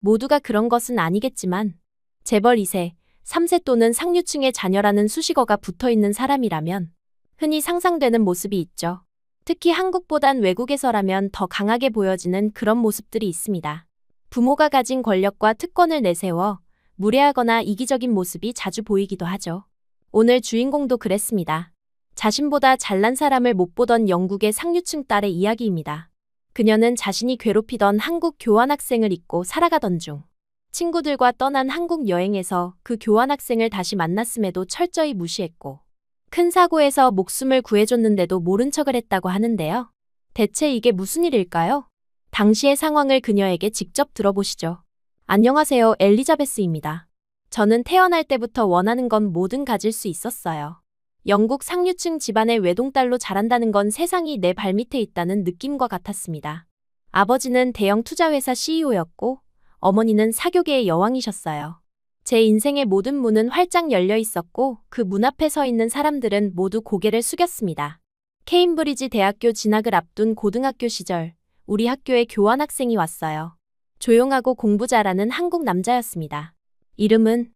모두가 그런 것은 아니겠지만 재벌 2세, 3세 또는 상류층의 자녀라는 수식어가 붙어있는 사람이라면 흔히 상상되는 모습이 있죠. 특히 한국보단 외국에서라면 더 강하게 보여지는 그런 모습들이 있습니다. 부모가 가진 권력과 특권을 내세워 무례하거나 이기적인 모습이 자주 보이기도 하죠. 오늘 주인공도 그랬습니다. 자신보다 잘난 사람을 못 보던 영국의 상류층 딸의 이야기입니다. 그녀는 자신이 괴롭히던 한국 교환학생을 잊고 살아가던 중 친구들과 떠난 한국 여행에서 그 교환학생을 다시 만났음에도 철저히 무시했고 큰 사고에서 목숨을 구해줬는데도 모른 척을 했다고 하는데요. 대체 이게 무슨 일일까요? 당시의 상황을 그녀에게 직접 들어보시죠. 안녕하세요, 엘리자베스입니다. 저는 태어날 때부터 원하는 건 뭐든 가질 수 있었어요. 영국 상류층 집안의 외동딸로 자란다는 건 세상이 내 발밑에 있다는 느낌과 같았습니다. 아버지는 대형 투자회사 CEO였고 어머니는 사교계의 여왕이셨어요. 제 인생의 모든 문은 활짝 열려 있었고 그 문 앞에 서 있는 사람들은 모두 고개를 숙였습니다. 케임브리지 대학교 진학을 앞둔 고등학교 시절 우리 학교에 교환학생이 왔어요. 조용하고 공부 잘하는 한국 남자였습니다. 이름은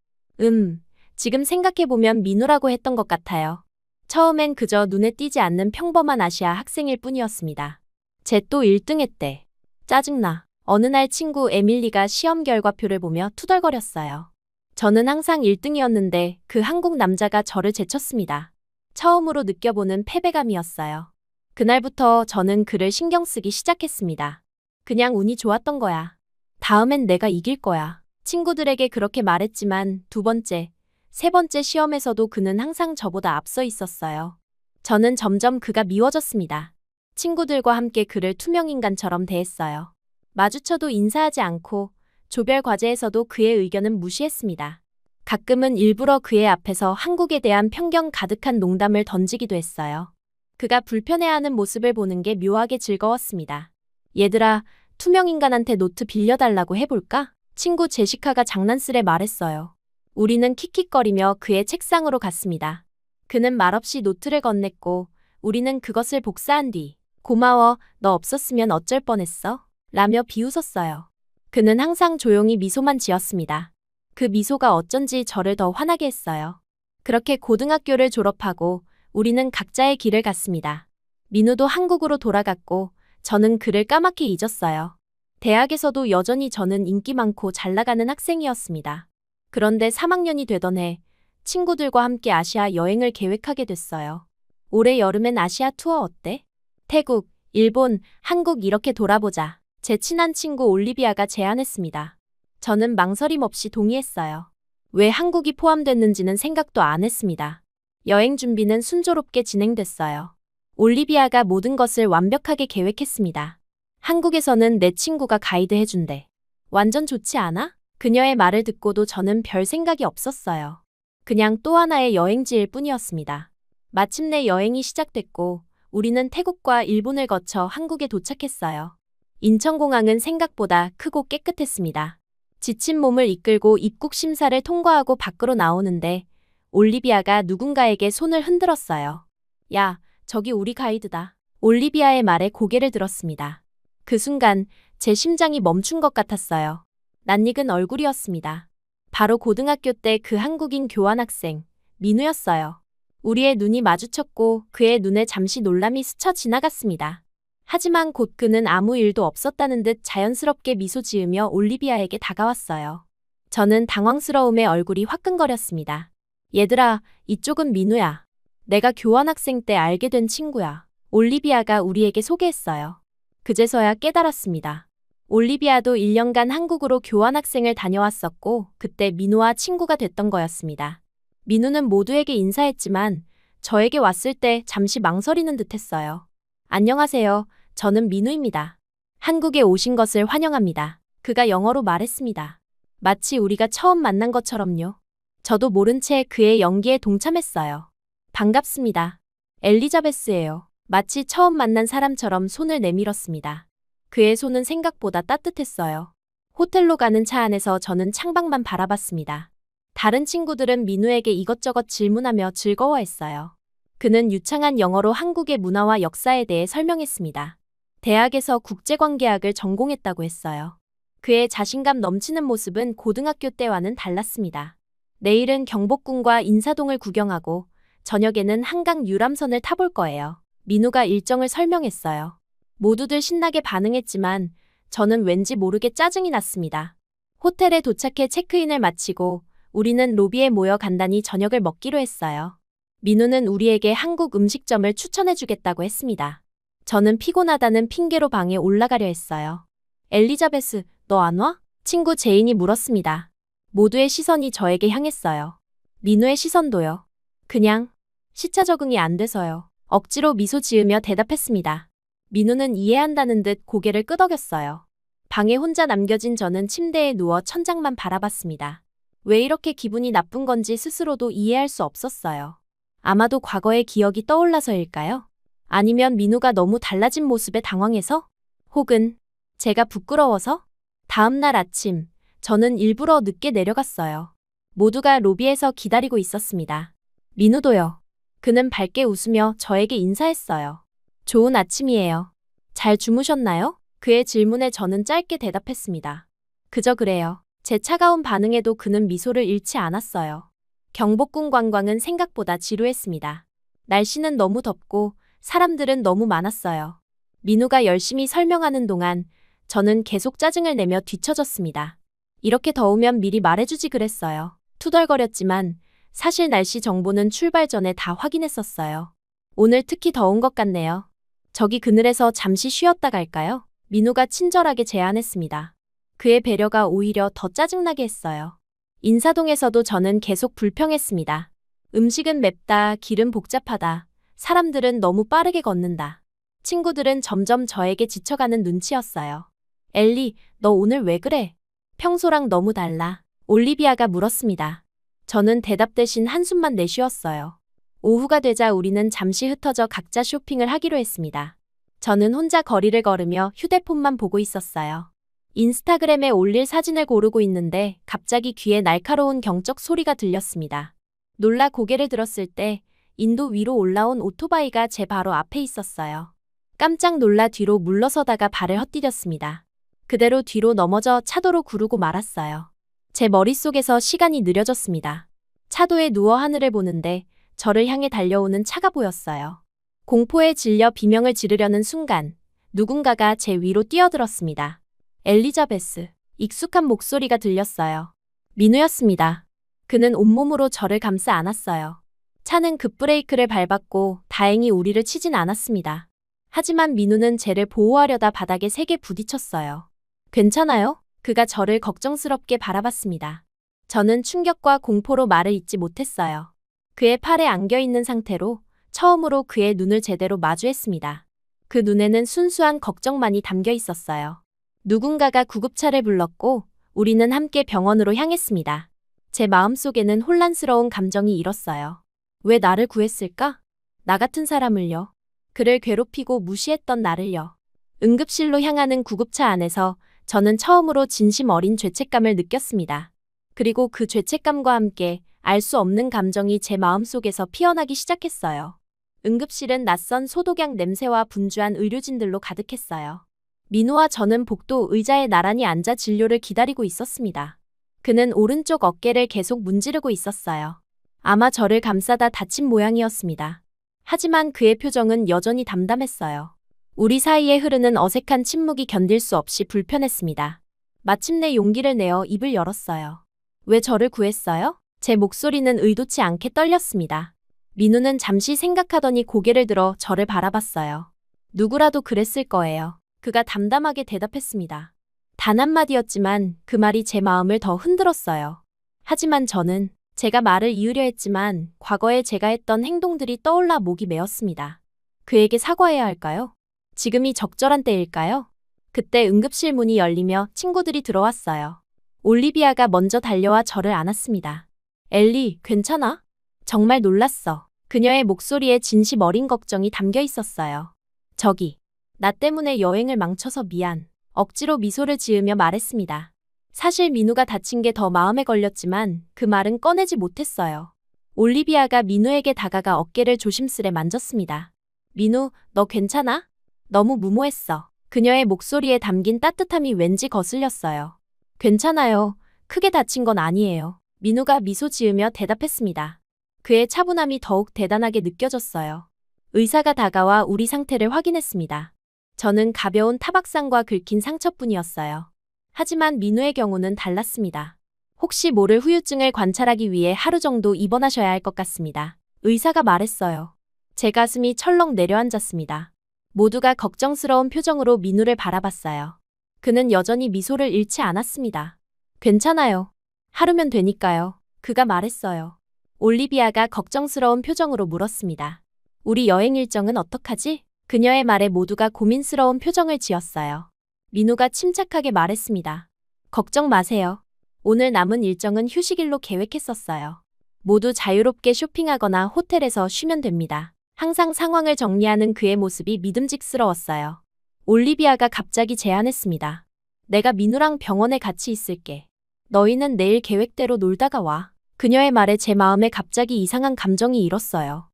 지금 생각해보면 민우라고 했던 것 같아요. 처음엔 그저 눈에 띄지 않는 평범한 아시아 학생일 뿐이었습니다. 쟤 또 1등 했대. 짜증나. 어느 날 친구 에밀리가 시험 결과표를 보며 투덜거렸어요. 저는 항상 1등이었는데 그 한국 남자가 저를 제쳤습니다. 처음으로 느껴보는 패배감이었어요. 그날부터 저는 그를 신경 쓰기 시작했습니다. 그냥 운이 좋았던 거야. 다음엔 내가 이길 거야. 친구들에게 그렇게 말했지만 2번째, 3번째 시험에서도 그는 항상 저보다 앞서 있었어요. 저는 점점 그가 미워졌습니다. 친구들과 함께 그를 투명인간처럼 대했어요. 마주쳐도 인사하지 않고 조별 과제에서도 그의 의견은 무시했습니다. 가끔은 일부러 그의 앞에서 한국에 대한 편견 가득한 농담을 던지기도 했어요. 그가 불편해하는 모습을 보는 게 묘하게 즐거웠습니다. 얘들아, 투명인간한테 노트 빌려달라고 해볼까? 친구 제시카가 장난스레 말했어요. 우리는 킥킥거리며 그의 책상으로 갔습니다. 그는 말없이 노트를 건넸고 우리는 그것을 복사한 뒤 고마워, 너 없었으면 어쩔 뻔했어? 라며 비웃었어요. 그는 항상 조용히 미소만 지었습니다. 그 미소가 어쩐지 저를 더 화나게 했어요. 그렇게 고등학교를 졸업하고 우리는 각자의 길을 갔습니다. 민우도 한국으로 돌아갔고 저는 그를 까맣게 잊었어요. 대학에서도 여전히 저는 인기 많고 잘 나가는 학생이었습니다. 그런데 3학년이 되던 해 친구들과 함께 아시아 여행을 계획하게 됐어요. 올해 여름엔 아시아 투어 어때? 태국, 일본, 한국 이렇게 돌아보자. 제 친한 친구 올리비아가 제안했습니다. 저는 망설임 없이 동의했어요. 왜 한국이 포함됐는지는 생각도 안 했습니다. 여행 준비는 순조롭게 진행됐어요. 올리비아가 모든 것을 완벽하게 계획했습니다. 한국에서는 내 친구가 가이드 해준대. 완전 좋지 않아? 그녀의 말을 듣고도 저는 별 생각이 없었어요. 그냥 또 하나의 여행지일 뿐이었습니다. 마침내 여행이 시작됐고 우리는 태국과 일본을 거쳐 한국에 도착했어요. 인천공항은 생각보다 크고 깨끗했습니다. 지친 몸을 이끌고 입국 심사를 통과하고 밖으로 나오는데 올리비아가 누군가에게 손을 흔들었어요. 야, 저기 우리 가이드다. 올리비아의 말에 고개를 들었습니다. 그 순간 제 심장이 멈춘 것 같았어요. 낯익은 얼굴이었습니다. 바로 고등학교 때 그 한국인 교환학생, 민우였어요. 우리의 눈이 마주쳤고 그의 눈에 잠시 놀람이 스쳐 지나갔습니다. 하지만 곧 그는 아무 일도 없었다는 듯 자연스럽게 미소 지으며 올리비아에게 다가왔어요. 저는 당황스러움에 얼굴이 화끈거렸습니다. 얘들아, 이쪽은 민우야. 내가 교환학생 때 알게 된 친구야. 올리비아가 우리에게 소개했어요. 그제서야 깨달았습니다. 올리비아도 1년간 한국으로 교환학생을 다녀왔었고 그때 민우와 친구가 됐던 거였습니다. 민우는 모두에게 인사했지만 저에게 왔을 때 잠시 망설이는 듯했어요. 안녕하세요. 저는 민우입니다. 한국에 오신 것을 환영합니다. 그가 영어로 말했습니다. 마치 우리가 처음 만난 것처럼요. 저도 모른 채 그의 연기에 동참했어요. 반갑습니다. 엘리자베스예요. 마치 처음 만난 사람처럼 손을 내밀었습니다. 그의 손은 생각보다 따뜻했어요. 호텔로 가는 차 안에서 저는 창밖만 바라봤습니다. 다른 친구들은 민우에게 이것저것 질문하며 즐거워했어요. 그는 유창한 영어로 한국의 문화와 역사에 대해 설명했습니다. 대학에서 국제관계학을 전공했다고 했어요. 그의 자신감 넘치는 모습은 고등학교 때와는 달랐습니다. 내일은 경복궁과 인사동을 구경하고 저녁에는 한강 유람선을 타볼 거예요. 민우가 일정을 설명했어요. 모두들 신나게 반응했지만 저는 왠지 모르게 짜증이 났습니다. 호텔에 도착해 체크인을 마치고 우리는 로비에 모여 간단히 저녁을 먹기로 했어요. 민우는 우리에게 한국 음식점을 추천해주겠다고 했습니다. 저는 피곤하다는 핑계로 방에 올라가려 했어요. 엘리자베스, 너 안 와? 친구 제인이 물었습니다. 모두의 시선이 저에게 향했어요. 민우의 시선도요. 그냥 시차 적응이 안 돼서요. 억지로 미소 지으며 대답했습니다. 민우는 이해한다는 듯 고개를 끄덕였어요. 방에 혼자 남겨진 저는 침대에 누워 천장만 바라봤습니다. 왜 이렇게 기분이 나쁜 건지 스스로도 이해할 수 없었어요. 아마도 과거의 기억이 떠올라서일까요? 아니면 민우가 너무 달라진 모습에 당황해서? 혹은 제가 부끄러워서? 다음 날 아침, 저는 일부러 늦게 내려갔어요. 모두가 로비에서 기다리고 있었습니다. 민우도요. 그는 밝게 웃으며 저에게 인사했어요. 좋은 아침이에요. 잘 주무셨나요? 그의 질문에 저는 짧게 대답했습니다. 그저 그래요. 제 차가운 반응에도 그는 미소를 잃지 않았어요. 경복궁 관광은 생각보다 지루했습니다. 날씨는 너무 덥고 사람들은 너무 많았어요. 민우가 열심히 설명하는 동안 저는 계속 짜증을 내며 뒤처졌습니다. 이렇게 더우면 미리 말해주지 그랬어요. 투덜거렸지만 사실 날씨 정보는 출발 전에 다 확인했었어요. 오늘 특히 더운 것 같네요. 저기 그늘에서 잠시 쉬었다 갈까요? 민우가 친절하게 제안했습니다. 그의 배려가 오히려 더 짜증나게 했어요. 인사동에서도 저는 계속 불평했습니다. 음식은 맵다, 길은 복잡하다, 사람들은 너무 빠르게 걷는다. 친구들은 점점 저에게 지쳐가는 눈치였어요. 엘리, 너 오늘 왜 그래? 평소랑 너무 달라. 올리비아가 물었습니다. 저는 대답 대신 한숨만 내쉬었어요. 오후가 되자 우리는 잠시 흩어져 각자 쇼핑을 하기로 했습니다. 저는 혼자 거리를 걸으며 휴대폰만 보고 있었어요. 인스타그램에 올릴 사진을 고르고 있는데 갑자기 귀에 날카로운 경적 소리가 들렸습니다. 놀라 고개를 들었을 때 인도 위로 올라온 오토바이가 제 바로 앞에 있었어요. 깜짝 놀라 뒤로 물러서다가 발을 헛디뎠습니다. 그대로 뒤로 넘어져 차도로 구르고 말았어요. 제 머릿속에서 시간이 느려졌습니다. 차도에 누워 하늘을 보는데 저를 향해 달려오는 차가 보였어요. 공포에 질려 비명을 지르려는 순간 누군가가 제 위로 뛰어들었습니다. 엘리자베스. 익숙한 목소리가 들렸어요. 민우였습니다. 그는 온몸으로 저를 감싸 안았어요. 차는 급브레이크를 밟았고 다행히 우리를 치진 않았습니다. 하지만 민우는 쟤를 보호하려다 바닥에 세게 부딪혔어요. 괜찮아요? 그가 저를 걱정스럽게 바라봤습니다. 저는 충격과 공포로 말을 잇지 못했어요. 그의 팔에 안겨있는 상태로 처음으로 그의 눈을 제대로 마주했습니다. 그 눈에는 순수한 걱정만이 담겨 있었어요. 누군가가 구급차를 불렀고 우리는 함께 병원으로 향했습니다. 제 마음속에는 혼란스러운 감정이 일었어요. 왜 나를 구했을까? 나 같은 사람을요. 그를 괴롭히고 무시했던 나를요. 응급실로 향하는 구급차 안에서 저는 처음으로 진심 어린 죄책감을 느꼈습니다. 그리고 그 죄책감과 함께 알 수 없는 감정이 제 마음속에서 피어나기 시작했어요. 응급실은 낯선 소독약 냄새와 분주한 의료진들로 가득했어요. 민우와 저는 복도 의자에 나란히 앉아 진료를 기다리고 있었습니다. 그는 오른쪽 어깨를 계속 문지르고 있었어요. 아마 저를 감싸다 다친 모양이었습니다. 하지만 그의 표정은 여전히 담담했어요. 우리 사이에 흐르는 어색한 침묵이 견딜 수 없이 불편했습니다. 마침내 용기를 내어 입을 열었어요. 왜 저를 구했어요? 제 목소리는 의도치 않게 떨렸습니다. 민우는 잠시 생각하더니 고개를 들어 저를 바라봤어요. 누구라도 그랬을 거예요. 그가 담담하게 대답했습니다. 단 한마디였지만 그 말이 제 마음을 더 흔들었어요. 하지만 저는 제가 말을 이으려 했지만 과거에 제가 했던 행동들이 떠올라 목이 메었습니다. 그에게 사과해야 할까요? 지금이 적절한 때일까요? 그때 응급실 문이 열리며 친구들이 들어왔어요. 올리비아가 먼저 달려와 저를 안았습니다. 엘리, 괜찮아? 정말 놀랐어. 그녀의 목소리에 진심 어린 걱정이 담겨 있었어요. 저기, 나 때문에 여행을 망쳐서 미안. 억지로 미소를 지으며 말했습니다. 사실 민우가 다친 게 더 마음에 걸렸지만 그 말은 꺼내지 못했어요. 올리비아가 민우에게 다가가 어깨를 조심스레 만졌습니다. 민우, 너 괜찮아? 너무 무모했어. 그녀의 목소리에 담긴 따뜻함이 왠지 거슬렸어요. 괜찮아요. 크게 다친 건 아니에요. 민우가 미소 지으며 대답했습니다. 그의 차분함이 더욱 대단하게 느껴졌어요. 의사가 다가와 우리 상태를 확인했습니다. 저는 가벼운 타박상과 긁힌 상처뿐이었어요. 하지만 민우의 경우는 달랐습니다. 혹시 모를 후유증을 관찰하기 위해 하루 정도 입원하셔야 할 것 같습니다. 의사가 말했어요. 제 가슴이 철렁 내려앉았습니다. 모두가 걱정스러운 표정으로 민우를 바라봤어요. 그는 여전히 미소를 잃지 않았습니다. 괜찮아요. 하루면 되니까요. 그가 말했어요. 올리비아가 걱정스러운 표정으로 물었습니다. 우리 여행 일정은 어떡하지? 그녀의 말에 모두가 고민스러운 표정을 지었어요. 민우가 침착하게 말했습니다. 걱정 마세요. 오늘 남은 일정은 휴식일로 계획했었어요. 모두 자유롭게 쇼핑하거나 호텔에서 쉬면 됩니다. 항상 상황을 정리하는 그의 모습이 믿음직스러웠어요. 올리비아가 갑자기 제안했습니다. 내가 민우랑 병원에 같이 있을게. 너희는 내일 계획대로 놀다가 와. 그녀의 말에 제 마음에 갑자기 이상한 감정이 일었어요.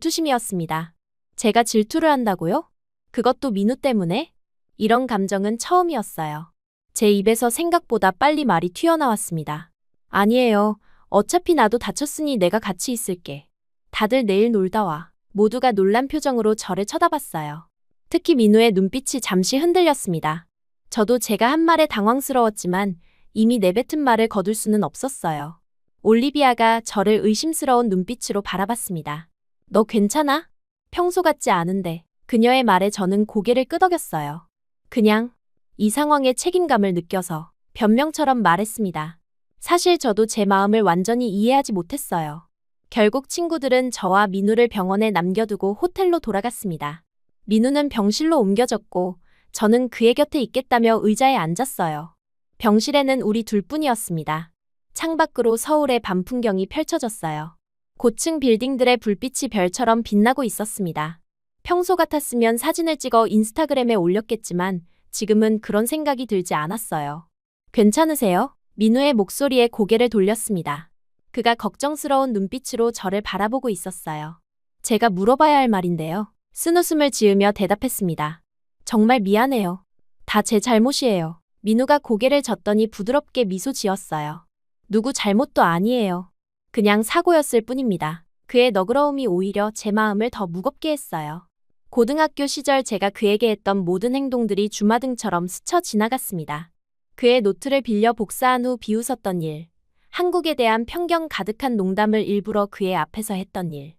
질투심이었습니다. 제가 질투를 한다고요? 그것도 민우 때문에? 이런 감정은 처음이었어요. 제 입에서 생각보다 빨리 말이 튀어나왔습니다. 아니에요. 어차피 나도 다쳤으니 내가 같이 있을게. 다들 내일 놀다 와. 모두가 놀란 표정으로 저를 쳐다봤어요. 특히 민우의 눈빛이 잠시 흔들렸습니다. 저도 제가 한 말에 당황스러웠지만 이미 내뱉은 말을 거둘 수는 없었어요. 올리비아가 저를 의심스러운 눈빛으로 바라봤습니다. 너 괜찮아? 평소 같지 않은데. 그녀의 말에 저는 고개를 끄덕였어요. 그냥 이 상황에 책임감을 느껴서 변명처럼 말했습니다. 사실 저도 제 마음을 완전히 이해하지 못했어요. 결국 친구들은 저와 민우를 병원에 남겨두고 호텔로 돌아갔습니다. 민우는 병실로 옮겨졌고 저는 그의 곁에 있겠다며 의자에 앉았어요. 병실에는 우리 둘뿐이었습니다. 창밖으로 서울의 밤 풍경이 펼쳐졌어요. 고층 빌딩들의 불빛이 별처럼 빛나고 있었습니다. 평소 같았으면 사진을 찍어 인스타그램에 올렸겠지만 지금은 그런 생각이 들지 않았어요. 괜찮으세요? 민우의 목소리에 고개를 돌렸습니다. 그가 걱정스러운 눈빛으로 저를 바라보고 있었어요. 제가 물어봐야 할 말인데요. 쓴웃음을 지으며 대답했습니다. 정말 미안해요. 다 제 잘못이에요. 민우가 고개를 젓더니 부드럽게 미소 지었어요. 누구 잘못도 아니에요. 그냥 사고였을 뿐입니다. 그의 너그러움이 오히려 제 마음을 더 무겁게 했어요. 고등학교 시절 제가 그에게 했던 모든 행동들이 주마등처럼 스쳐 지나갔습니다. 그의 노트를 빌려 복사한 후 비웃었던 일, 한국에 대한 편견 가득한 농담을 일부러 그의 앞에서 했던 일.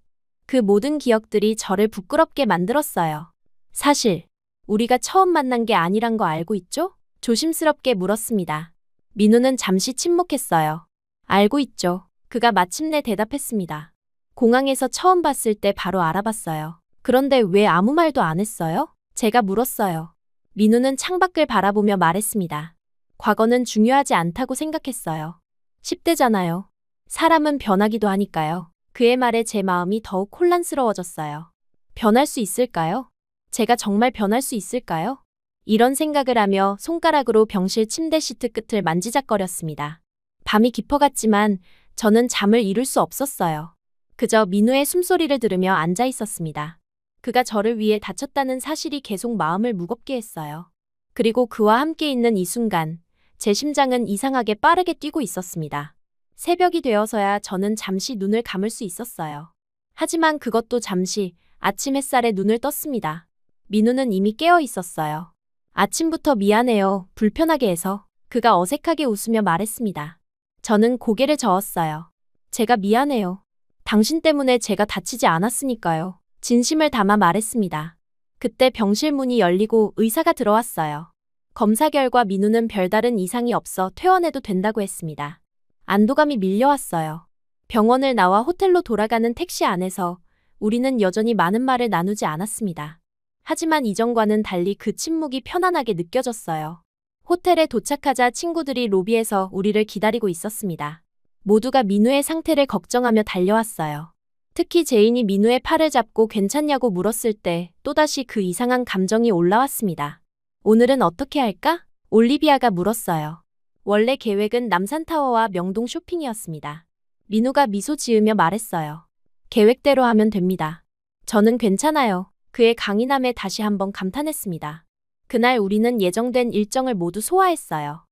그 모든 기억들이 저를 부끄럽게 만들었어요. 사실 우리가 처음 만난 게 아니란 거 알고 있죠? 조심스럽게 물었습니다. 민우는 잠시 침묵했어요. 알고 있죠. 그가 마침내 대답했습니다. 공항에서 처음 봤을 때 바로 알아봤어요. 그런데 왜 아무 말도 안 했어요? 제가 물었어요. 민우는 창밖을 바라보며 말했습니다. 과거는 중요하지 않다고 생각했어요. 10대잖아요. 사람은 변하기도 하니까요. 그의 말에 제 마음이 더욱 혼란스러워졌어요. 변할 수 있을까요? 제가 정말 변할 수 있을까요? 이런 생각을 하며 손가락으로 병실 침대 시트 끝을 만지작거렸습니다. 밤이 깊어갔지만 저는 잠을 이룰 수 없었어요. 그저 민우의 숨소리를 들으며 앉아 있었습니다. 그가 저를 위해 다쳤다는 사실이 계속 마음을 무겁게 했어요. 그리고 그와 함께 있는 이 순간, 제 심장은 이상하게 빠르게 뛰고 있었습니다. 새벽이 되어서야 저는 잠시 눈을 감을 수 있었어요. 하지만 그것도 잠시 아침 햇살에 눈을 떴습니다. 민우는 이미 깨어 있었어요. 아침부터 미안해요. 불편하게 해서. 그가 어색하게 웃으며 말했습니다. 저는 고개를 저었어요. 제가 미안해요. 당신 때문에 제가 다치지 않았으니까요. 진심을 담아 말했습니다. 그때 병실 문이 열리고 의사가 들어왔어요. 검사 결과 민우는 별다른 이상이 없어 퇴원해도 된다고 했습니다. 안도감이 밀려왔어요. 병원을 나와 호텔로 돌아가는 택시 안에서 우리는 여전히 많은 말을 나누지 않았습니다. 하지만 이전과는 달리 그 침묵이 편안하게 느껴졌어요. 호텔에 도착하자 친구들이 로비에서 우리를 기다리고 있었습니다. 모두가 민우의 상태를 걱정하며 달려왔어요. 특히 제인이 민우의 팔을 잡고 괜찮냐고 물었을 때 또다시 그 이상한 감정이 올라왔습니다. 오늘은 어떻게 할까? 올리비아가 물었어요. 원래 계획은 남산타워와 명동 쇼핑이었습니다. 민우가 미소 지으며 말했어요. 계획대로 하면 됩니다. 저는 괜찮아요. 그의 강인함에 다시 한번 감탄했습니다. 그날 우리는 예정된 일정을 모두 소화했어요.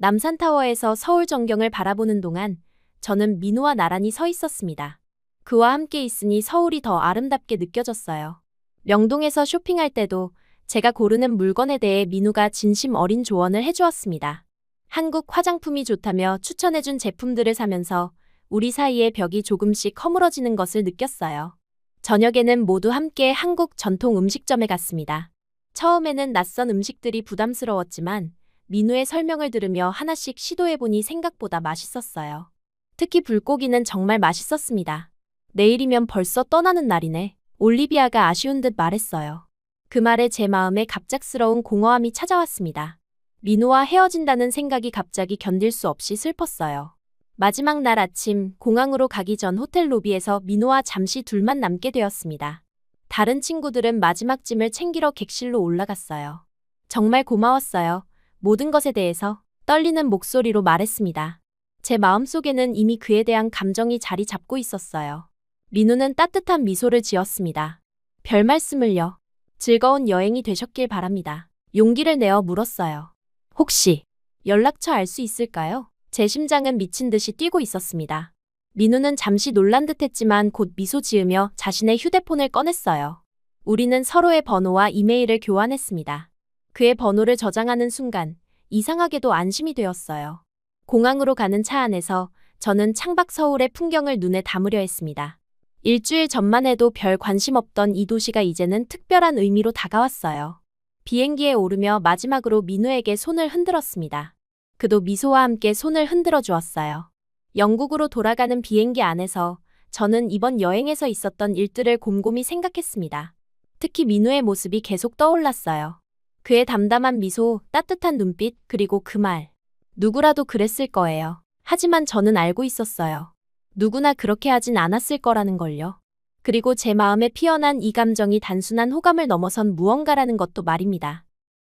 남산타워에서 서울 전경을 바라보는 동안 저는 민우와 나란히 서 있었습니다. 그와 함께 있으니 서울이 더 아름답게 느껴졌어요. 명동에서 쇼핑할 때도 제가 고르는 물건에 대해 민우가 진심 어린 조언을 해주었습니다. 한국 화장품이 좋다며 추천해준 제품들을 사면서 우리 사이의 벽이 조금씩 허물어지는 것을 느꼈어요. 저녁에는 모두 함께 한국 전통 음식점에 갔습니다. 처음에는 낯선 음식들이 부담스러웠지만 민우의 설명을 들으며 하나씩 시도해보니 생각보다 맛있었어요. 특히 불고기는 정말 맛있었습니다. 내일이면 벌써 떠나는 날이네. 올리비아가 아쉬운 듯 말했어요. 그 말에 제 마음에 갑작스러운 공허함이 찾아왔습니다. 민우와 헤어진다는 생각이 갑자기 견딜 수 없이 슬펐어요. 마지막 날 아침 공항으로 가기 전 호텔 로비에서 민우와 잠시 둘만 남게 되었습니다. 다른 친구들은 마지막 짐을 챙기러 객실로 올라갔어요. 정말 고마웠어요. 모든 것에 대해서 떨리는 목소리로 말했습니다. 제 마음속에는 이미 그에 대한 감정이 자리 잡고 있었어요. 민우는 따뜻한 미소를 지었습니다. 별 말씀을요. 즐거운 여행이 되셨길 바랍니다. 용기를 내어 물었어요. 혹시 연락처 알 수 있을까요? 제 심장은 미친 듯이 뛰고 있었습니다. 민우는 잠시 놀란 듯했지만 곧 미소 지으며 자신의 휴대폰을 꺼냈어요. 우리는 서로의 번호와 이메일을 교환했습니다. 그의 번호를 저장하는 순간 이상하게도 안심이 되었어요. 공항으로 가는 차 안에서 저는 창밖 서울의 풍경을 눈에 담으려 했습니다. 일주일 전만 해도 별 관심 없던 이 도시가 이제는 특별한 의미로 다가왔어요. 비행기에 오르며 마지막으로 민우에게 손을 흔들었습니다. 그도 미소와 함께 손을 흔들어 주었어요. 영국으로 돌아가는 비행기 안에서 저는 이번 여행에서 있었던 일들을 곰곰이 생각했습니다. 특히 민우의 모습이 계속 떠올랐어요. 그의 담담한 미소, 따뜻한 눈빛, 그리고 그 말. 누구라도 그랬을 거예요. 하지만 저는 알고 있었어요. 누구나 그렇게 하진 않았을 거라는 걸요. 그리고 제 마음에 피어난 이 감정이 단순한 호감을 넘어선 무언가라는 것도 말입니다.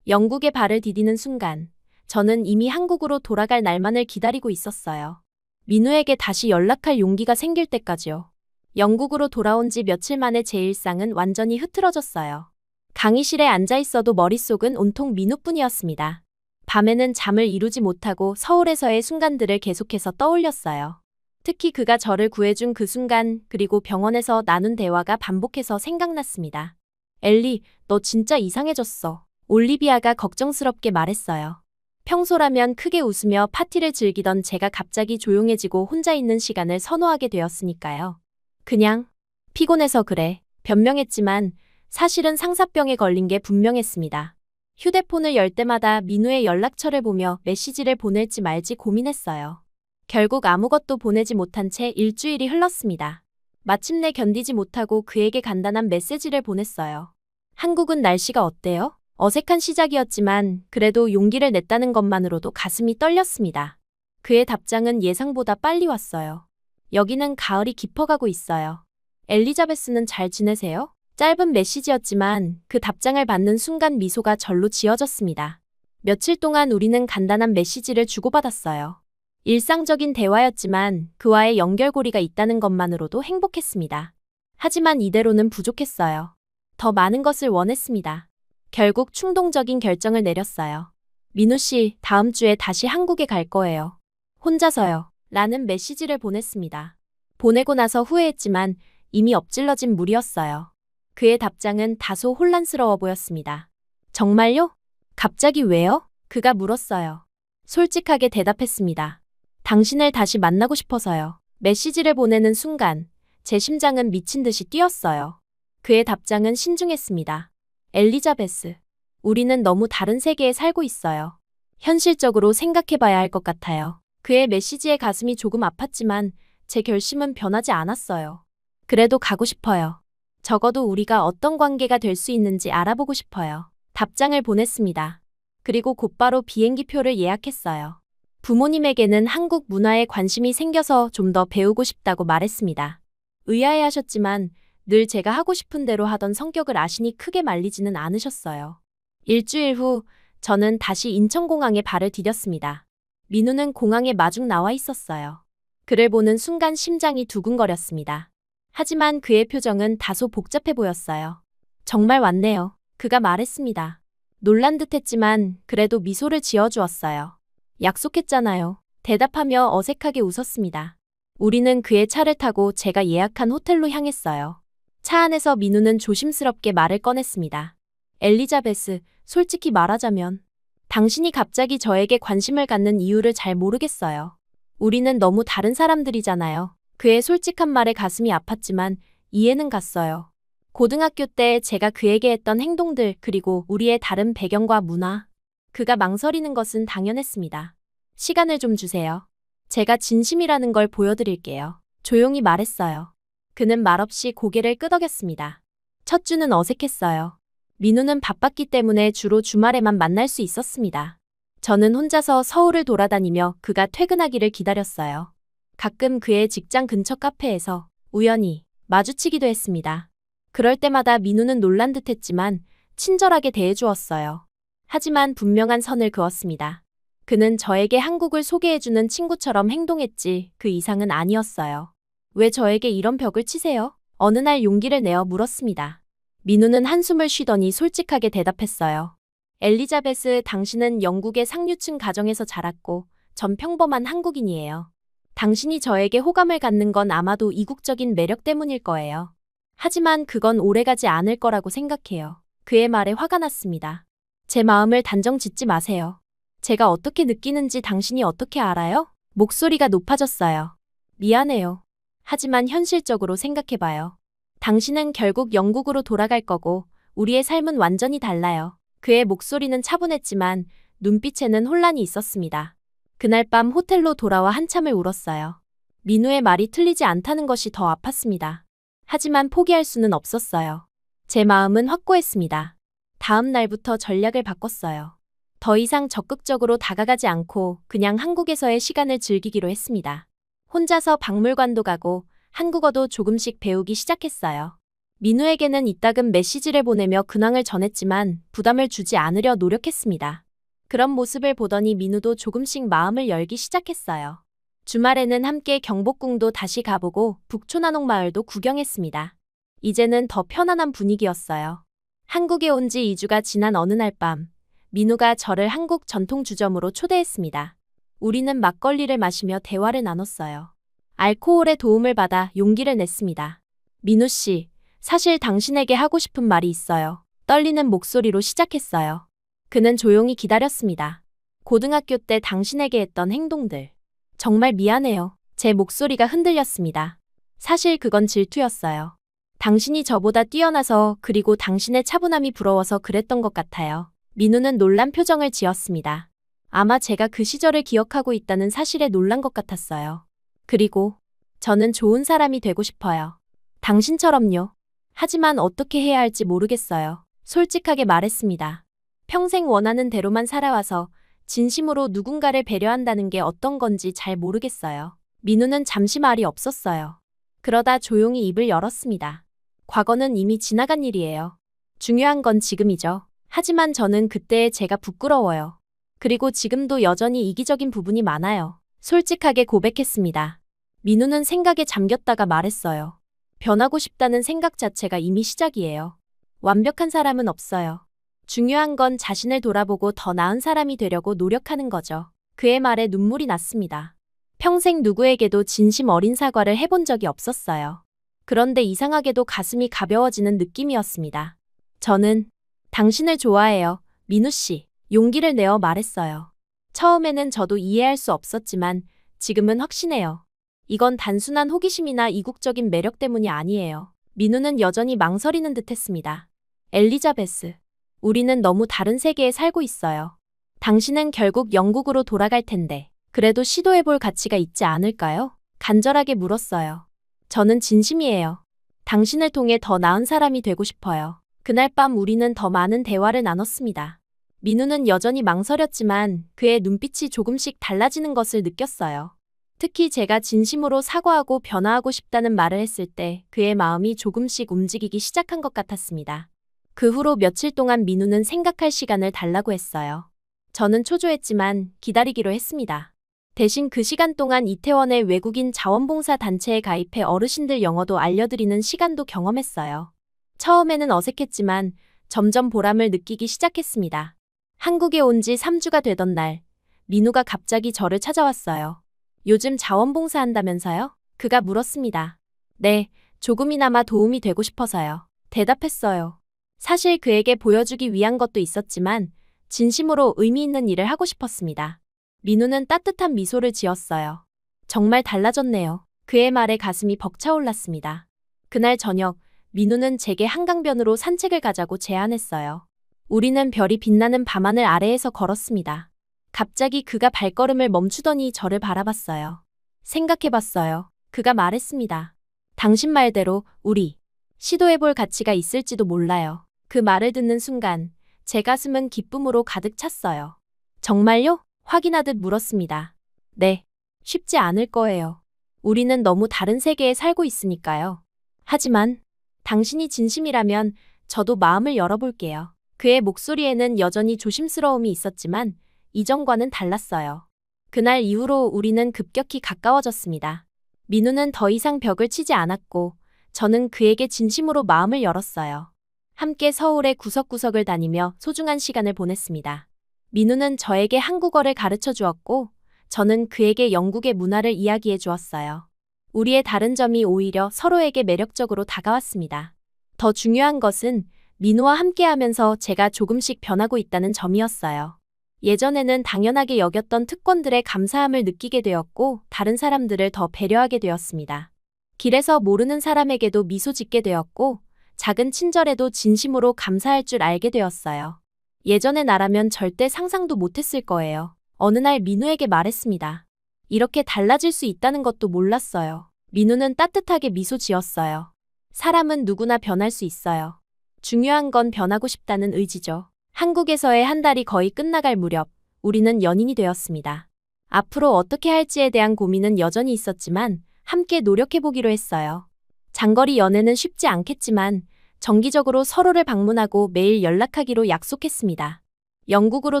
영국에 발을 디디는 순간 저는 이미 한국으로 돌아갈 날만을 기다리고 있었어요. 민우에게 다시 연락할 용기가 생길 때까지요. 영국으로 돌아온 지 며칠 만에 제 일상은 완전히 흐트러졌어요. 강의실에 앉아 있어도 머릿속은 온통 민우뿐이었습니다. 밤에는 잠을 이루지 못하고 서울에서의 순간들을 계속해서 떠올렸어요. 특히 그가 저를 구해준 그 순간, 그리고 병원에서 나눈 대화가 반복해서 생각났습니다. 엘리, 너 진짜 이상해졌어. 올리비아가 걱정스럽게 말했어요. 평소라면 크게 웃으며 파티를 즐기던 제가 갑자기 조용해지고 혼자 있는 시간을 선호하게 되었으니까요. 그냥 피곤해서 그래. 변명했지만 사실은 상사병에 걸린 게 분명했습니다. 휴대폰을 열 때마다 민우의 연락처를 보며 메시지를 보낼지 말지 고민했어요. 결국 아무것도 보내지 못한 채 일주일이 흘렀습니다. 마침내 견디지 못하고 그에게 간단한 메시지를 보냈어요. 한국은 날씨가 어때요? 어색한 시작이었지만 그래도 용기를 냈다는 것만으로도 가슴이 떨렸습니다. 그의 답장은 예상보다 빨리 왔어요. 여기는 가을이 깊어가고 있어요. 엘리자베스는 잘 지내세요? 짧은 메시지였지만 그 답장을 받는 순간 미소가 절로 지어졌습니다. 며칠 동안 우리는 간단한 메시지를 주고받았어요. 일상적인 대화였지만 그와의 연결고리가 있다는 것만으로도 행복했습니다. 하지만 이대로는 부족했어요. 더 많은 것을 원했습니다. 결국 충동적인 결정을 내렸어요. 민우 씨, 다음 주에 다시 한국에 갈 거예요. 혼자서요. 라는 메시지를 보냈습니다. 보내고 나서 후회했지만 이미 엎질러진 물이었어요. 그의 답장은 다소 혼란스러워 보였습니다. 정말요? 갑자기 왜요? 그가 물었어요. 솔직하게 대답했습니다. 당신을 다시 만나고 싶어서요. 메시지를 보내는 순간 제 심장은 미친 듯이 뛰었어요. 그의 답장은 신중했습니다. 엘리자베스, 우리는 너무 다른 세계에 살고 있어요. 현실적으로 생각해봐야 할 것 같아요. 그의 메시지에 가슴이 조금 아팠지만 제 결심은 변하지 않았어요. 그래도 가고 싶어요. 적어도 우리가 어떤 관계가 될 수 있는지 알아보고 싶어요. 답장을 보냈습니다. 그리고 곧바로 비행기표를 예약했어요. 부모님에게는 한국 문화에 관심이 생겨서 좀 더 배우고 싶다고 말했습니다. 의아해하셨지만 늘 제가 하고 싶은 대로 하던 성격을 아시니 크게 말리지는 않으셨어요. 일주일 후 저는 다시 인천공항에 발을 디뎠습니다. 민우는 공항에 마중 나와 있었어요. 그를 보는 순간 심장이 두근거렸습니다. 하지만 그의 표정은 다소 복잡해 보였어요. 정말 왔네요. 그가 말했습니다. 놀란 듯했지만 그래도 미소를 지어주었어요. 약속했잖아요. 대답하며 어색하게 웃었습니다. 우리는 그의 차를 타고 제가 예약한 호텔로 향했어요. 차 안에서 민우는 조심스럽게 말을 꺼냈습니다. 엘리자베스, 솔직히 말하자면 당신이 갑자기 저에게 관심을 갖는 이유를 잘 모르겠어요. 우리는 너무 다른 사람들이잖아요. 그의 솔직한 말에 가슴이 아팠지만 이해는 갔어요. 고등학교 때 제가 그에게 했던 행동들 그리고 우리의 다른 배경과 문화. 그가 망설이는 것은 당연했습니다. 시간을 좀 주세요. 제가 진심이라는 걸 보여드릴게요. 조용히 말했어요. 그는 말없이 고개를 끄덕였습니다. 첫 주는 어색했어요. 민우는 바빴기 때문에 주로 주말에만 만날 수 있었습니다. 저는 혼자서 서울을 돌아다니며 그가 퇴근하기를 기다렸어요. 가끔 그의 직장 근처 카페에서 우연히 마주치기도 했습니다. 그럴 때마다 민우는 놀란 듯했지만 친절하게 대해주었어요. 하지만 분명한 선을 그었습니다. 그는 저에게 한국을 소개해주는 친구처럼 행동했지 그 이상은 아니었어요. 왜 저에게 이런 벽을 치세요? 어느 날 용기를 내어 물었습니다. 민우는 한숨을 쉬더니 솔직하게 대답했어요. 엘리자베스, 당신은 영국의 상류층 가정에서 자랐고 전 평범한 한국인이에요. 당신이 저에게 호감을 갖는 건 아마도 이국적인 매력 때문일 거예요. 하지만 그건 오래가지 않을 거라고 생각해요. 그의 말에 화가 났습니다. 제 마음을 단정 짓지 마세요. 제가 어떻게 느끼는지 당신이 어떻게 알아요? 목소리가 높아졌어요. 미안해요. 하지만 현실적으로 생각해봐요. 당신은 결국 영국으로 돌아갈 거고 우리의 삶은 완전히 달라요. 그의 목소리는 차분했지만 눈빛에는 혼란이 있었습니다. 그날 밤 호텔로 돌아와 한참을 울었어요. 민우의 말이 틀리지 않다는 것이 더 아팠습니다. 하지만 포기할 수는 없었어요. 제 마음은 확고했습니다. 다음 날부터 전략을 바꿨어요. 더 이상 적극적으로 다가가지 않고 그냥 한국에서의 시간을 즐기기로 했습니다. 혼자서 박물관도 가고 한국어도 조금씩 배우기 시작했어요. 민우에게는 이따금 메시지를 보내며 근황을 전했지만 부담을 주지 않으려 노력했습니다. 그런 모습을 보더니 민우도 조금씩 마음을 열기 시작했어요. 주말에는 함께 경복궁도 다시 가보고 북촌한옥 마을도 구경했습니다. 이제는 더 편안한 분위기였어요. 한국에 온 지 2주가 지난 어느 날 밤, 민우가 저를 한국 전통 주점으로 초대했습니다. 우리는 막걸리를 마시며 대화를 나눴어요. 알코올의 도움을 받아 용기를 냈습니다. 민우 씨, 사실 당신에게 하고 싶은 말이 있어요. 떨리는 목소리로 시작했어요. 그는 조용히 기다렸습니다. 고등학교 때 당신에게 했던 행동들. 정말 미안해요. 제 목소리가 흔들렸습니다. 사실 그건 질투였어요. 당신이 저보다 뛰어나서 그리고 당신의 차분함이 부러워서 그랬던 것 같아요. 민우는 놀란 표정을 지었습니다. 아마 제가 그 시절을 기억하고 있다는 사실에 놀란 것 같았어요. 그리고 저는 좋은 사람이 되고 싶어요. 당신처럼요. 하지만 어떻게 해야 할지 모르겠어요. 솔직하게 말했습니다. 평생 원하는 대로만 살아와서 진심으로 누군가를 배려한다는 게 어떤 건지 잘 모르겠어요. 민우는 잠시 말이 없었어요. 그러다 조용히 입을 열었습니다. 과거는 이미 지나간 일이에요. 중요한 건 지금이죠. 하지만 저는 그때의 제가 부끄러워요. 그리고 지금도 여전히 이기적인 부분이 많아요. 솔직하게 고백했습니다. 민우는 생각에 잠겼다가 말했어요. 변하고 싶다는 생각 자체가 이미 시작이에요. 완벽한 사람은 없어요. 중요한 건 자신을 돌아보고 더 나은 사람이 되려고 노력하는 거죠. 그의 말에 눈물이 났습니다. 평생 누구에게도 진심 어린 사과를 해본 적이 없었어요. 그런데 이상하게도 가슴이 가벼워지는 느낌이었습니다. 저는 당신을 좋아해요, 민우 씨. 용기를 내어 말했어요. 처음에는 저도 이해할 수 없었지만 지금은 확신해요. 이건 단순한 호기심이나 이국적인 매력 때문이 아니에요. 민우는 여전히 망설이는 듯했습니다. 엘리자베스, 우리는 너무 다른 세계에 살고 있어요. 당신은 결국 영국으로 돌아갈 텐데 그래도 시도해볼 가치가 있지 않을까요? 간절하게 물었어요. 저는 진심이에요. 당신을 통해 더 나은 사람이 되고 싶어요. 그날 밤 우리는 더 많은 대화를 나눴습니다. 민우는 여전히 망설였지만 그의 눈빛이 조금씩 달라지는 것을 느꼈어요. 특히 제가 진심으로 사과하고 변화하고 싶다는 말을 했을 때 그의 마음이 조금씩 움직이기 시작한 것 같았습니다. 그 후로 며칠 동안 민우는 생각할 시간을 달라고 했어요. 저는 초조했지만 기다리기로 했습니다. 대신 그 시간 동안 이태원의 외국인 자원봉사 단체에 가입해 어르신들 영어도 알려드리는 시간도 경험했어요. 처음에는 어색했지만 점점 보람을 느끼기 시작했습니다. 한국에 온 지 3주가 되던 날, 민우가 갑자기 저를 찾아왔어요. 요즘 자원봉사한다면서요? 그가 물었습니다. 네, 조금이나마 도움이 되고 싶어서요. 대답했어요. 사실 그에게 보여주기 위한 것도 있었지만 진심으로 의미 있는 일을 하고 싶었습니다. 민우는 따뜻한 미소를 지었어요. 정말 달라졌네요. 그의 말에 가슴이 벅차올랐습니다. 그날 저녁, 민우는 제게 한강변으로 산책을 가자고 제안했어요. 우리는 별이 빛나는 밤하늘 아래에서 걸었습니다. 갑자기 그가 발걸음을 멈추더니 저를 바라봤어요. 생각해봤어요. 그가 말했습니다. 당신 말대로 우리 시도해볼 가치가 있을지도 몰라요. 그 말을 듣는 순간 제 가슴은 기쁨으로 가득 찼어요. 정말요? 확인하듯 물었습니다. 네, 쉽지 않을 거예요. 우리는 너무 다른 세계에 살고 있으니까요. 하지만 당신이 진심이라면 저도 마음을 열어볼게요. 그의 목소리에는 여전히 조심스러움이 있었지만 이전과는 달랐어요. 그날 이후로 우리는 급격히 가까워졌습니다. 민우는 더 이상 벽을 치지 않았고 저는 그에게 진심으로 마음을 열었어요. 함께 서울의 구석구석을 다니며 소중한 시간을 보냈습니다. 민우는 저에게 한국어를 가르쳐 주었고 저는 그에게 영국의 문화를 이야기해 주었어요. 우리의 다른 점이 오히려 서로에게 매력적으로 다가왔습니다. 더 중요한 것은 민우와 함께하면서 제가 조금씩 변하고 있다는 점이었어요. 예전에는 당연하게 여겼던 특권들의 감사함을 느끼게 되었고 다른 사람들을 더 배려하게 되었습니다. 길에서 모르는 사람에게도 미소 짓게 되었고 작은 친절에도 진심으로 감사할 줄 알게 되었어요. 예전의 나라면 절대 상상도 못했을 거예요. 어느 날 민우에게 말했습니다. 이렇게 달라질 수 있다는 것도 몰랐어요. 민우는 따뜻하게 미소 지었어요. 사람은 누구나 변할 수 있어요. 중요한 건 변하고 싶다는 의지죠. 한국에서의 한 달이 거의 끝나갈 무렵 우리는 연인이 되었습니다. 앞으로 어떻게 할지에 대한 고민은 여전히 있었지만 함께 노력해보기로 했어요. 장거리 연애는 쉽지 않겠지만 정기적으로 서로를 방문하고 매일 연락하기로 약속했습니다. 영국으로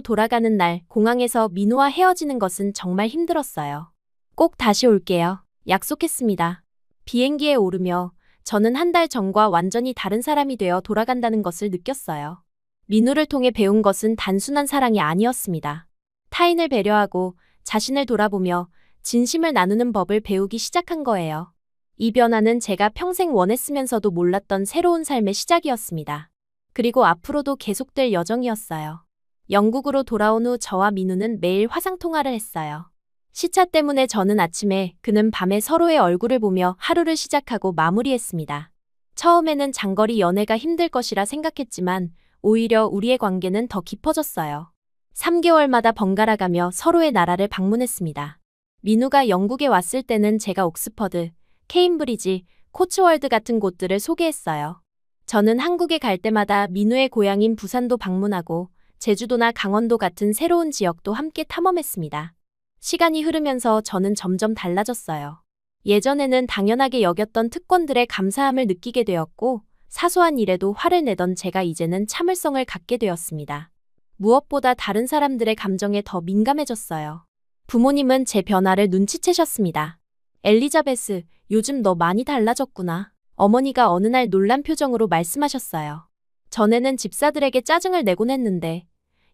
돌아가는 날 공항에서 민우와 헤어지는 것은 정말 힘들었어요. 꼭 다시 올게요. 약속했습니다. 비행기에 오르며 저는 한 달 전과 완전히 다른 사람이 되어 돌아간다는 것을 느꼈어요. 민우를 통해 배운 것은 단순한 사랑이 아니었습니다. 타인을 배려하고 자신을 돌아보며 진심을 나누는 법을 배우기 시작한 거예요. 이 변화는 제가 평생 원했으면서도 몰랐던 새로운 삶의 시작이었습니다. 그리고 앞으로도 계속될 여정이었어요. 영국으로 돌아온 후 저와 민우는 매일 화상통화를 했어요. 시차 때문에 저는 아침에, 그는 밤에 서로의 얼굴을 보며 하루를 시작하고 마무리했습니다. 처음에는 장거리 연애가 힘들 것이라 생각했지만 오히려 우리의 관계는 더 깊어졌어요. 3개월마다 번갈아가며 서로의 나라를 방문했습니다. 민우가 영국에 왔을 때는 제가 옥스퍼드, 케임브리지, 코츠월드 같은 곳들을 소개했어요. 저는 한국에 갈 때마다 민우의 고향인 부산도 방문하고 제주도나 강원도 같은 새로운 지역도 함께 탐험했습니다. 시간이 흐르면서 저는 점점 달라졌어요. 예전에는 당연하게 여겼던 특권들의 감사함을 느끼게 되었고 사소한 일에도 화를 내던 제가 이제는 참을성을 갖게 되었습니다. 무엇보다 다른 사람들의 감정에 더 민감해졌어요. 부모님은 제 변화를 눈치채셨습니다. 엘리자베스, 요즘 너 많이 달라졌구나. 어머니가 어느 날 놀란 표정으로 말씀하셨어요. 전에는 집사들에게 짜증을 내곤 했는데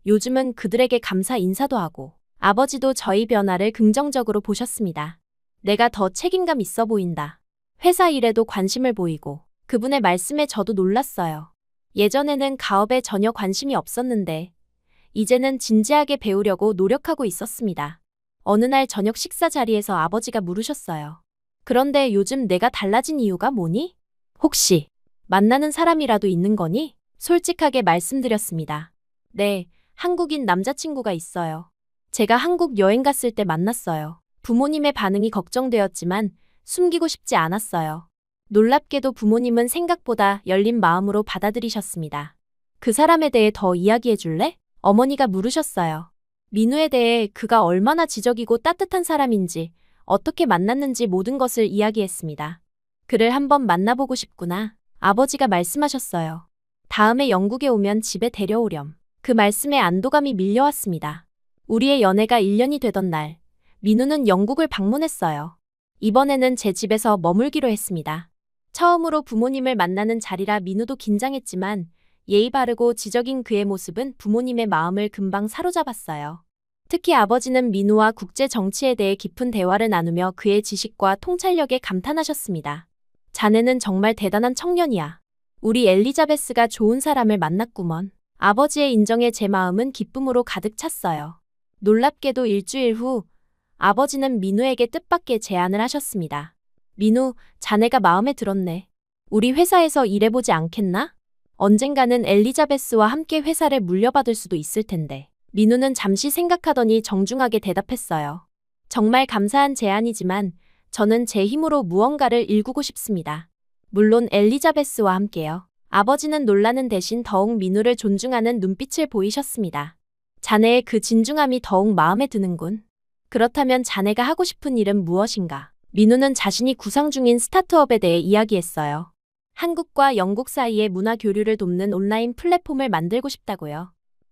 요즘은 그들에게 감사 인사도 하고 아버지도 저희 변화를 긍정적으로 보셨습니다. 내가 더 책임감 있어 보인다. 회사 일에도 관심을 보이고 그분의 말씀에 저도 놀랐어요. 예전에는 가업에 전혀 관심이 없었는데 이제는 진지하게 배우려고 노력하고 있었습니다. 어느 날 저녁 식사 자리에서 아버지가 물으셨어요. 그런데 요즘 내가 달라진 이유가 뭐니? 혹시 만나는 사람이라도 있는 거니? 솔직하게 말씀드렸습니다. 네, 한국인 남자친구가 있어요. 제가 한국 여행 갔을 때 만났어요. 부모님의 반응이 걱정되었지만 숨기고 싶지 않았어요. 놀랍게도 부모님은 생각보다 열린 마음으로 받아들이셨습니다. 그 사람에 대해 더 이야기해 줄래? 어머니가 물으셨어요. 민우에 대해 그가 얼마나 지적이고 따뜻한 사람인지, 어떻게 만났는지 모든 것을 이야기했습니다. 그를 한번 만나보고 싶구나. 아버지가 말씀하셨어요. 다음에 영국에 오면 집에 데려오렴. 그 말씀에 안도감이 밀려왔습니다. 우리의 연애가 1년이 되던 날, 민우는 영국을 방문했어요. 이번에는 제 집에서 머물기로 했습니다. 처음으로 부모님을 만나는 자리라 민우도 긴장했지만 예의 바르고 지적인 그의 모습은 부모님의 마음을 금방 사로잡았어요. 특히 아버지는 민우와 국제 정치에 대해 깊은 대화를 나누며 그의 지식과 통찰력에 감탄하셨습니다. 자네는 정말 대단한 청년이야. 우리 엘리자베스가 좋은 사람을 만났구먼. 아버지의 인정에 제 마음은 기쁨으로 가득 찼어요. 놀랍게도 일주일 후 아버지는 민우에게 뜻밖의 제안을 하셨습니다. 민우, 자네가 마음에 들었네. 우리 회사에서 일해보지 않겠나? 언젠가는 엘리자베스와 함께 회사를 물려받을 수도 있을 텐데. 민우는 잠시 생각하더니 정중하게 대답했어요. 정말 감사한 제안이지만 저는 제 힘으로 무언가를 일구고 싶습니다. 물론 엘리자베스와 함께요. 아버지는 놀라는 대신 더욱 민우를 존중하는 눈빛을 보이셨습니다. 자네의 그 진중함이 더욱 마음에 드는군. 그렇다면 자네가 하고 싶은 일은 무엇인가? 민우는 자신이 구상 중인 스타트업에 대해 이야기했어요. 한국과 영국 사이의 문화 교류를 돕는 온라인 플랫폼을 만들고 싶다고요.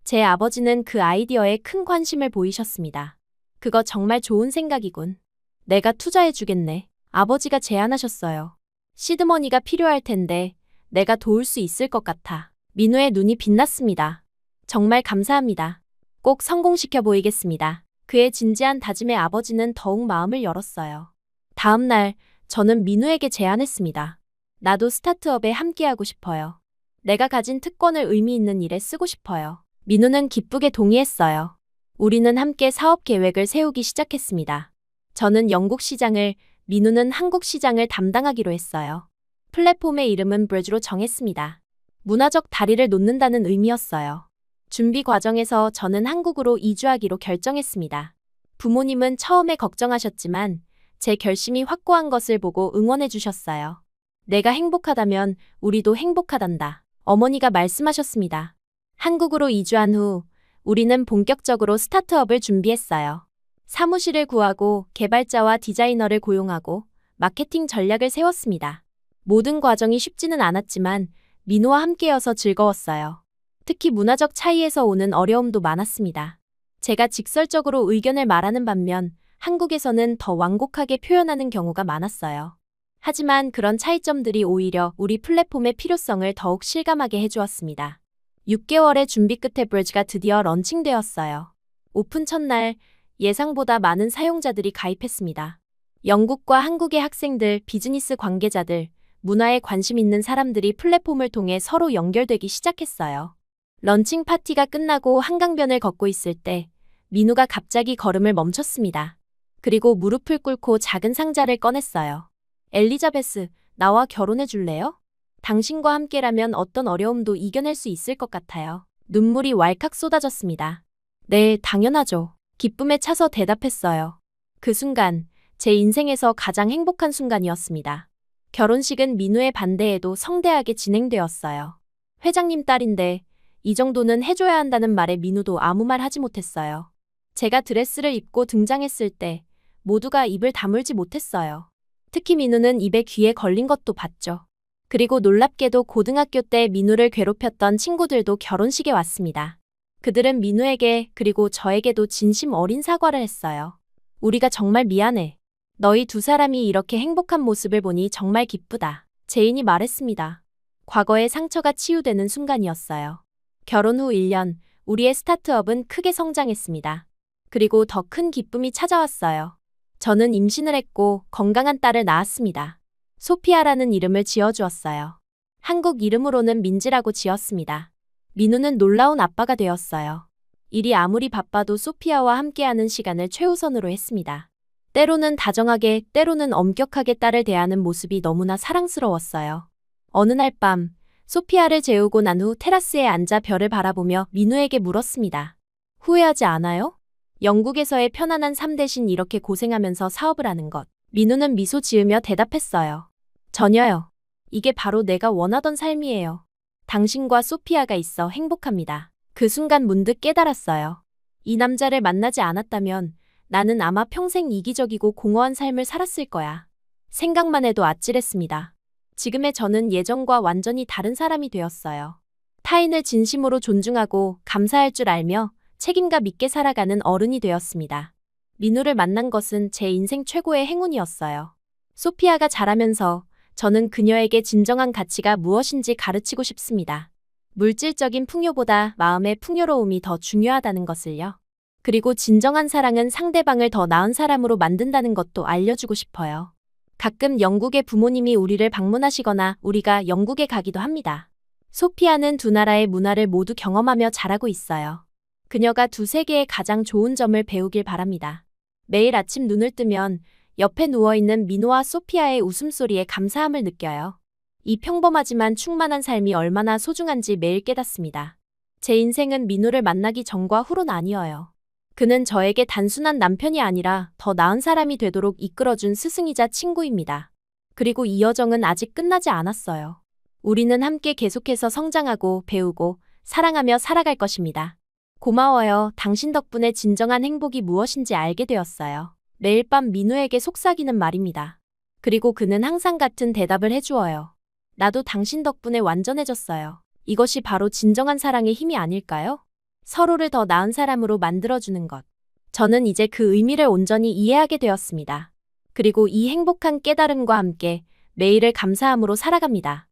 제 아버지는 그 아이디어에 큰 관심을 보이셨습니다. 그거 정말 좋은 생각이군. 내가 투자해주겠네. 아버지가 제안하셨어요. 시드머니가 필요할 텐데 내가 도울 수 있을 것 같아. 민우의 눈이 빛났습니다. 정말 감사합니다. 꼭 성공시켜 보이겠습니다. 그의 진지한 다짐에 아버지는 더욱 마음을 열었어요. 다음 날 저는 민우에게 제안했습니다. 나도 스타트업에 함께하고 싶어요. 내가 가진 특권을 의미 있는 일에 쓰고 싶어요. 민우는 기쁘게 동의했어요. 우리는 함께 사업 계획을 세우기 시작했습니다. 저는 영국 시장을, 민우는 한국 시장을 담당하기로 했어요. 플랫폼의 이름은 브리지로 정했습니다. 문화적 다리를 놓는다는 의미였어요. 준비 과정에서 저는 한국으로 이주하기로 결정했습니다. 부모님은 처음에 걱정하셨지만 제 결심이 확고한 것을 보고 응원해 주셨어요. 내가 행복하다면 우리도 행복하단다. 어머니가 말씀하셨습니다. 한국으로 이주한 후 우리는 본격적으로 스타트업을 준비했어요. 사무실을 구하고 개발자와 디자이너를 고용하고 마케팅 전략을 세웠습니다. 모든 과정이 쉽지는 않았지만 민우와 함께여서 즐거웠어요. 특히 문화적 차이에서 오는 어려움도 많았습니다. 제가 직설적으로 의견을 말하는 반면 한국에서는 더 완곡하게 표현하는 경우가 많았어요. 하지만 그런 차이점들이 오히려 우리 플랫폼의 필요성을 더욱 실감하게 해주었습니다. 6개월의 준비 끝에 브리지가 드디어 런칭되었어요. 오픈 첫날 예상보다 많은 사용자들이 가입했습니다. 영국과 한국의 학생들, 비즈니스 관계자들, 문화에 관심 있는 사람들이 플랫폼을 통해 서로 연결되기 시작했어요. 런칭 파티가 끝나고 한강변을 걷고 있을 때 민우가 갑자기 걸음을 멈췄습니다. 그리고 무릎을 꿇고 작은 상자를 꺼냈어요. 엘리자베스, 나와 결혼해 줄래요? 당신과 함께라면 어떤 어려움도 이겨낼 수 있을 것 같아요. 눈물이 왈칵 쏟아졌습니다. 네, 당연하죠. 기쁨에 차서 대답했어요. 그 순간, 제 인생에서 가장 행복한 순간이었습니다. 결혼식은 민우의 반대에도 성대하게 진행되었어요. 회장님 딸인데 이 정도는 해줘야 한다는 말에 민우도 아무 말 하지 못했어요. 제가 드레스를 입고 등장했을 때 모두가 입을 다물지 못했어요. 특히 민우는 입에 귀에 걸린 것도 봤죠. 그리고 놀랍게도 고등학교 때 민우를 괴롭혔던 친구들도 결혼식에 왔습니다. 그들은 민우에게 그리고 저에게도 진심 어린 사과를 했어요. 우리가 정말 미안해. 너희 두 사람이 이렇게 행복한 모습을 보니 정말 기쁘다. 제인이 말했습니다. 과거의 상처가 치유되는 순간이었어요. 결혼 후 1년, 우리의 스타트업은 크게 성장했습니다. 그리고 더 큰 기쁨이 찾아왔어요. 저는 임신을 했고 건강한 딸을 낳았습니다. 소피아라는 이름을 지어주었어요. 한국 이름으로는 민지라고 지었습니다. 민우는 놀라운 아빠가 되었어요. 일이 아무리 바빠도 소피아와 함께하는 시간을 최우선으로 했습니다. 때로는 다정하게, 때로는 엄격하게 딸을 대하는 모습이 너무나 사랑스러웠어요. 어느 날 밤, 소피아를 재우고 난 후 테라스에 앉아 별을 바라보며 민우에게 물었습니다. 후회하지 않아요? 영국에서의 편안한 삶 대신 이렇게 고생하면서 사업을 하는 것. 민우는 미소 지으며 대답했어요. 전혀요. 이게 바로 내가 원하던 삶이에요. 당신과 소피아가 있어 행복합니다. 그 순간 문득 깨달았어요. 이 남자를 만나지 않았다면 나는 아마 평생 이기적이고 공허한 삶을 살았을 거야. 생각만 해도 아찔했습니다. 지금의 저는 예전과 완전히 다른 사람이 되었어요. 타인을 진심으로 존중하고 감사할 줄 알며 책임감 있게 살아가는 어른이 되었습니다. 민우를 만난 것은 제 인생 최고의 행운이었어요. 소피아가 자라면서 저는 그녀에게 진정한 가치가 무엇인지 가르치고 싶습니다. 물질적인 풍요보다 마음의 풍요로움이 더 중요하다는 것을요. 그리고 진정한 사랑은 상대방을 더 나은 사람으로 만든다는 것도 알려주고 싶어요. 가끔 영국의 부모님이 우리를 방문하시거나 우리가 영국에 가기도 합니다. 소피아는 두 나라의 문화를 모두 경험하며 자라고 있어요. 그녀가 두 세계의 가장 좋은 점을 배우길 바랍니다. 매일 아침 눈을 뜨면 옆에 누워있는 민호와 소피아의 웃음소리에 감사함을 느껴요. 이 평범하지만 충만한 삶이 얼마나 소중한지 매일 깨닫습니다. 제 인생은 민호를 만나기 전과 후로 나뉘어요. 그는 저에게 단순한 남편이 아니라 더 나은 사람이 되도록 이끌어준 스승이자 친구입니다. 그리고 이 여정은 아직 끝나지 않았어요. 우리는 함께 계속해서 성장하고 배우고 사랑하며 살아갈 것입니다. 고마워요. 당신 덕분에 진정한 행복이 무엇인지 알게 되었어요. 매일 밤 민우에게 속삭이는 말입니다. 그리고 그는 항상 같은 대답을 해주어요. 나도 당신 덕분에 완전해졌어요. 이것이 바로 진정한 사랑의 힘이 아닐까요? 서로를 더 나은 사람으로 만들어주는 것. 저는 이제 그 의미를 온전히 이해하게 되었습니다. 그리고 이 행복한 깨달음과 함께 매일을 감사함으로 살아갑니다.